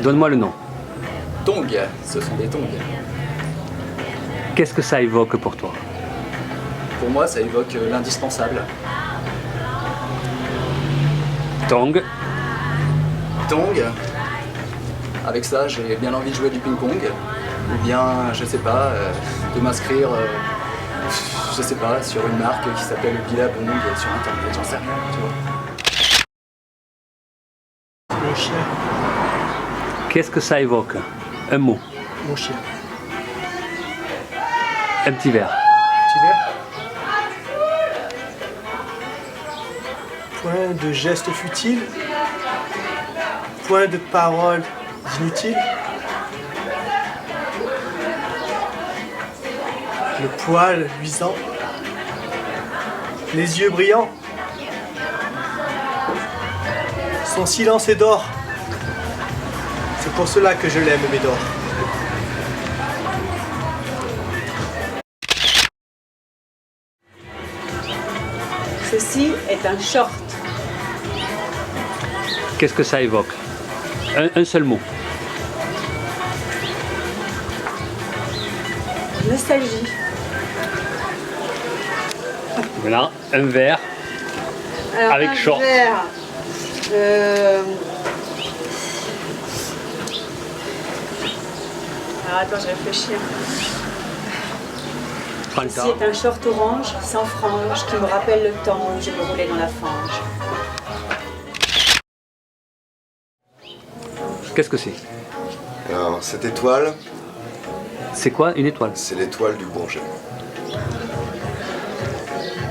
Donne-moi le nom. Tongs, ce sont des tongs. Qu'est-ce que ça évoque pour toi? Pour moi, ça évoque l'indispensable. Tong. Tongs. Avec ça, j'ai bien envie de jouer du ping-pong. Ou bien, je sais pas, de m'inscrire, je sais pas, sur une marque qui s'appelle Billabong sur internet, j'en sais rien, tu vois. Mon chien. Qu'est-ce que ça évoque? Un mot. Mon chien. Un petit verre. Petit verre. Point de gestes futiles. Point de paroles inutiles. Le poil luisant. Les yeux brillants. Son silence est d'or. C'est pour cela que je l'aime, Médor. Ceci est un short. Qu'est-ce que ça évoque? Un seul mot. Nostalgie. Voilà, un verre. Alors, Avec un short. verre. Alors attends, je réfléchis. Prends le Ceci temps. est un short orange, sans frange, qui me rappelle le temps où je me roulais dans la fange. Qu'est-ce que c'est? Alors, cette étoile, C'est quoi une étoile? c'est l'étoile du Bourget.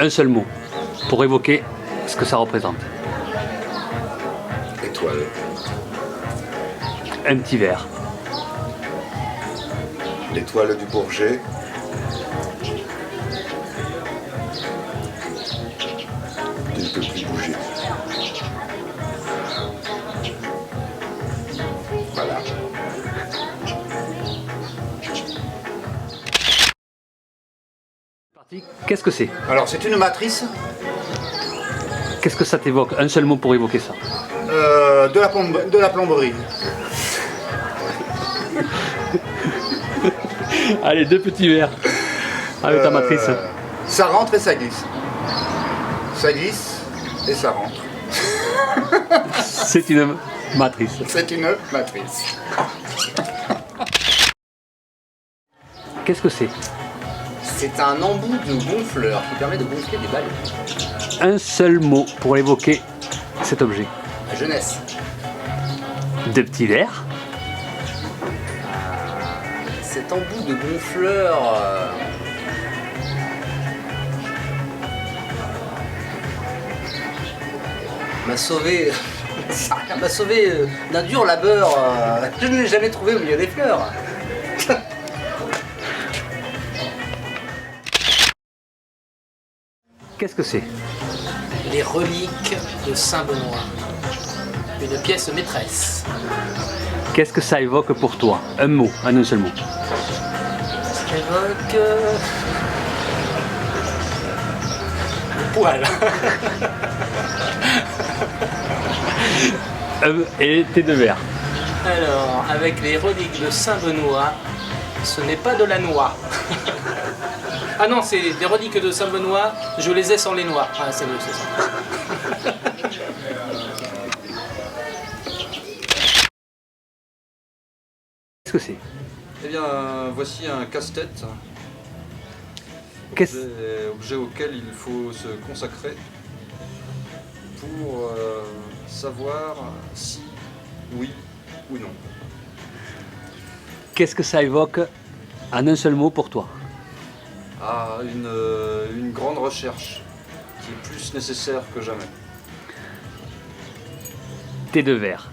Un seul mot pour évoquer ce que ça représente. Étoile. Un petit verre. L'étoile du Bourget. Tu ne peux plus bouger. Voilà. Parti. Qu'est-ce que c'est? Alors c'est une matrice Qu'est-ce que ça t'évoque? Un seul mot pour évoquer ça. de la plomberie. Allez, deux petits verres avec ta matrice. Ça rentre et ça glisse. Ça glisse et ça rentre. C'est une matrice. C'est une matrice. Qu'est-ce que c'est? C'est un embout de gonfleur qui permet de gonfler des ballons. Un seul mot pour évoquer cet objet. La jeunesse. Deux petits verres. Cet embout de gonfleur m'a sauvé. M'a sauvé d'un dur labeur. Je ne l'ai jamais trouvé au milieu des fleurs. Qu'est-ce que c'est? Les reliques de Saint-Benoît. Une pièce maîtresse. Qu'est-ce que ça évoque pour toi? Un mot, un seul mot. Ça évoque... le poil. Et tes deux verres. Alors, avec les reliques de Saint-Benoît, ce n'est pas de la noix. Ah non, c'est des reliques de Saint-Benoît, je les ai sans les noix. Ah, c'est mieux, c'est ça. Qu'est-ce que c'est? Eh bien, voici un casse-tête, objet auquel il faut se consacrer pour savoir si oui ou non. Qu'est-ce que ça évoque en un seul mot pour toi? Ah, une grande recherche qui est plus nécessaire que jamais. Tes deux verres.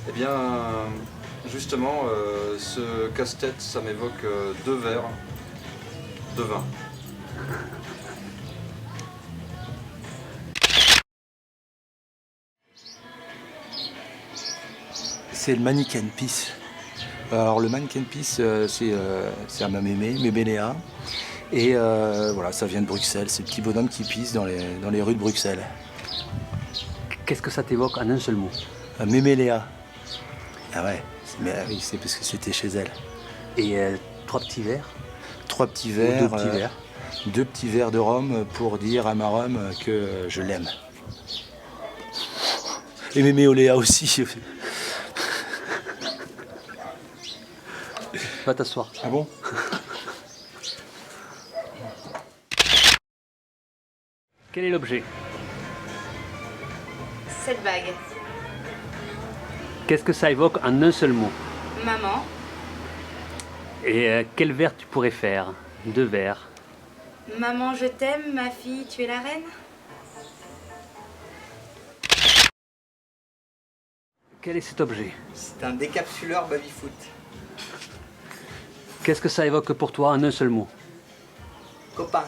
Eh bien, justement, ce casse-tête, ça m'évoque deux verres de vin. C'est le Mannequin Peace. Alors le Mannequin Peace, c'est un mémé Léa. Et voilà, ça vient de Bruxelles. C'est le petit bonhomme qui pisse dans les rues de Bruxelles. Qu'est-ce que ça t'évoque en un seul mot? Un mémé Léa. Ah ouais, mais oui, c'est parce que c'était chez elle. Et 3 petits verres. 3 petits verres. 2 petits verres. 2 petits verres de rhum pour dire à ma rhum que je l'aime. Et mémé Oléa aussi. Va t'asseoir. Ah bon? Quel est l'objet? Cette bague. Qu'est-ce que ça évoque en un seul mot? Maman. Et quel verre tu pourrais faire? 2 verres. Maman, je t'aime, ma fille, tu es la reine. Quel est cet objet? C'est un décapsuleur baby-foot. Qu'est-ce que ça évoque pour toi en un seul mot? Copain.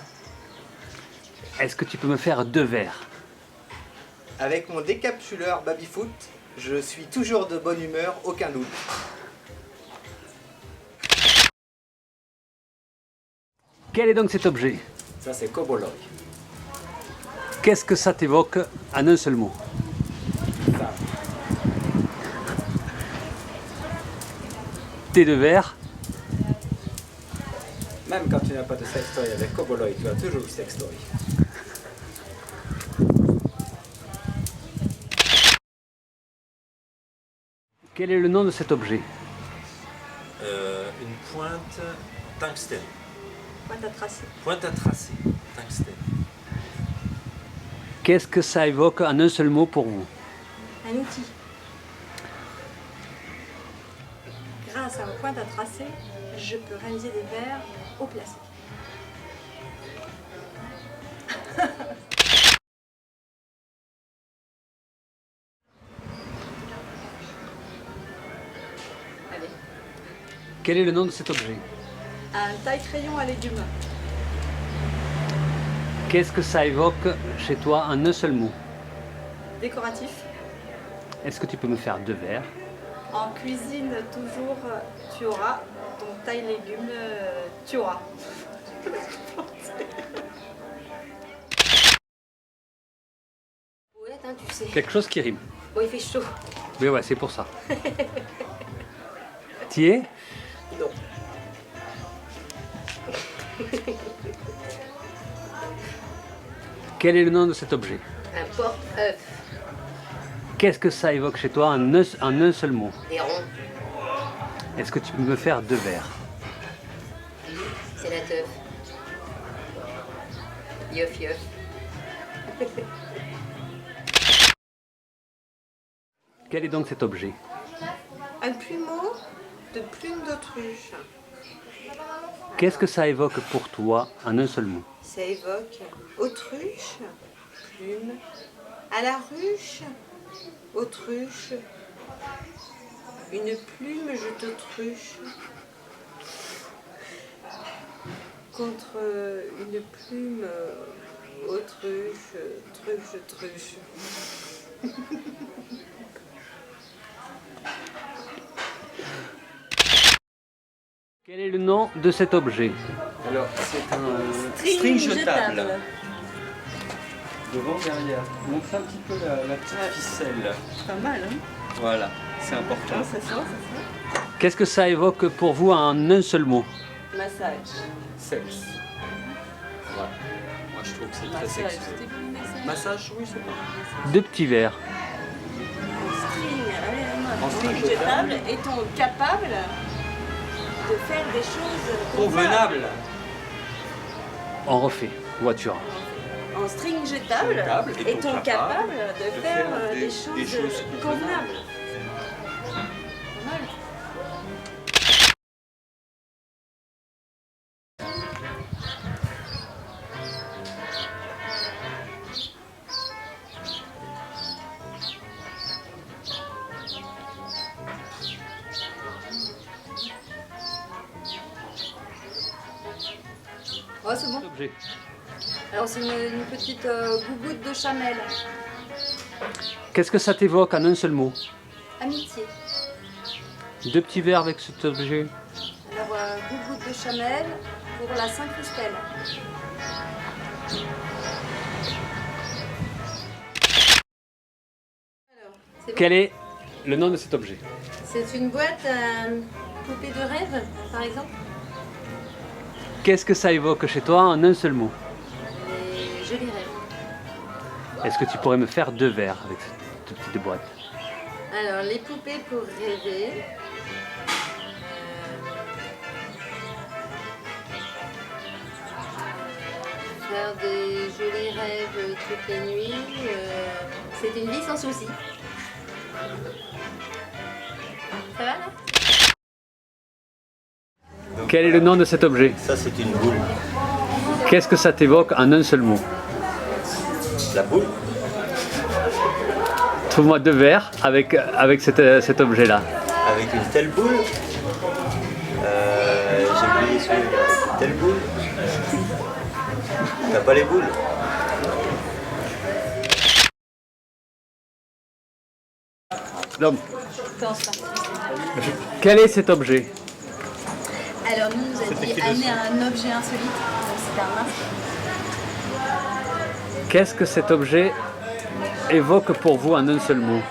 Est-ce que tu peux me faire 2 verres? Avec mon décapsuleur baby-foot, je suis toujours de bonne humeur, aucun doute. Quel est donc cet objet? Ça, c'est Koboloy. Qu'est-ce que ça t'évoque en un seul mot? Tes 2 verres. Même quand tu n'as pas de sextoy avec Koboloy, tu as toujours le sextoy. Quel est le nom de cet objet? Une pointe tungstène. Pointe à tracer. Pointe à tracer, tungstène. Qu'est-ce que ça évoque en un seul mot pour vous? Un outil. Grâce à ma pointe à tracer, je peux réaliser des verres au placé. Allez. Quel est le nom de cet objet? Un taille-crayon à légumes. Qu'est-ce que ça évoque chez toi en un seul mot? Décoratif. Est-ce que tu peux me faire 2 verres? En cuisine, toujours, tu auras. Ton taille-légumes, tu auras. Ouais, hein, tu sais. Quelque chose qui rime. Bon, il fait chaud. Mais ouais, c'est pour ça. T'y es? Non. Quel est le nom de cet objet? Un porte-œuf. Qu'est-ce que ça évoque chez toi en un seul mot? Des ronds. Est-ce que tu peux me faire 2 verres? C'est la teuf. Yof yof. Quel est donc cet objet? Un plumeau de plume d'autruche. Qu'est-ce que ça évoque pour toi en un seul mot? Ça évoque autruche, plume, à la ruche, autruche, une plume je t'autruche, contre une plume autruche, truche. Quel est le nom de cet objet? Alors, c'est un String jetable. Devant, derrière. Montre un petit peu la petite ficelle. Pas mal, hein? Voilà, c'est important. C'est ça. Qu'est-ce que ça évoque pour vous en un seul mot? Massage. sexe. Voilà. Moi, je trouve que c'est très sexuel. Massage, oui, c'est bon. 2 petits verres. En string jetable, est-on capable de faire des choses Convenable. On refait. Voiture. En string jetable, est-on capable de faire des choses convenables? Pas mal. Ouais, c'est bon. Objet. Alors c'est une petite gougoute de Chanel. Qu'est-ce que ça t'évoque en un seul mot? Amitié. 2 petits verres avec cet objet. Alors gougoute de Chanel pour la Saint-Christelle. Quel est le nom de cet objet. C'est une boîte à poupée de rêve, par exemple. Qu'est-ce que ça évoque chez toi en un seul mot? Les jolis rêves. Est-ce que tu pourrais me faire 2 vers avec cette petite boîte? Alors, les poupées pour rêver. Faire des jolis rêves toutes les nuits. C'est une vie sans souci. Ça va là? Quel est le nom de cet objet? Ça, c'est une boule. Qu'est-ce que ça t'évoque en un seul mot? La boule. Trouve-moi 2 vers avec cet objet-là. Avec une telle boule. J'ai oublié celui-là. Avec une telle boule. T'as pas les boules? Donc, Pense pas. quel est cet objet? Alors, nous, nous a dit amener un objet insolite. Donc, c'était un masque. Qu'est-ce que cet objet évoque pour vous en un seul mot?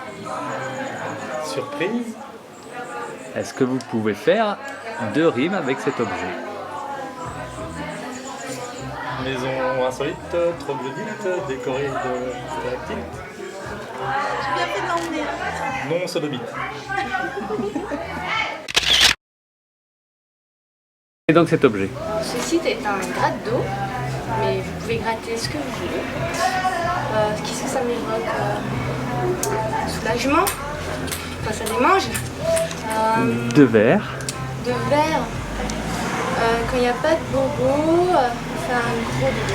Surprise. Est-ce que vous pouvez faire 2 rimes avec cet objet? Maison insolite, troglodyte, décorée de stalactites. J'ai bien fait de l'emmener. Non sodomite. Et donc cet objet? Ce site est un gratte d'eau, mais vous pouvez gratter ce que vous voulez. Qu'est-ce que ça m'évoque? Soulagement. Enfin, ça démange. 2 vers. De verre. Quand il n'y a pas de bobo, faire un gros bébé.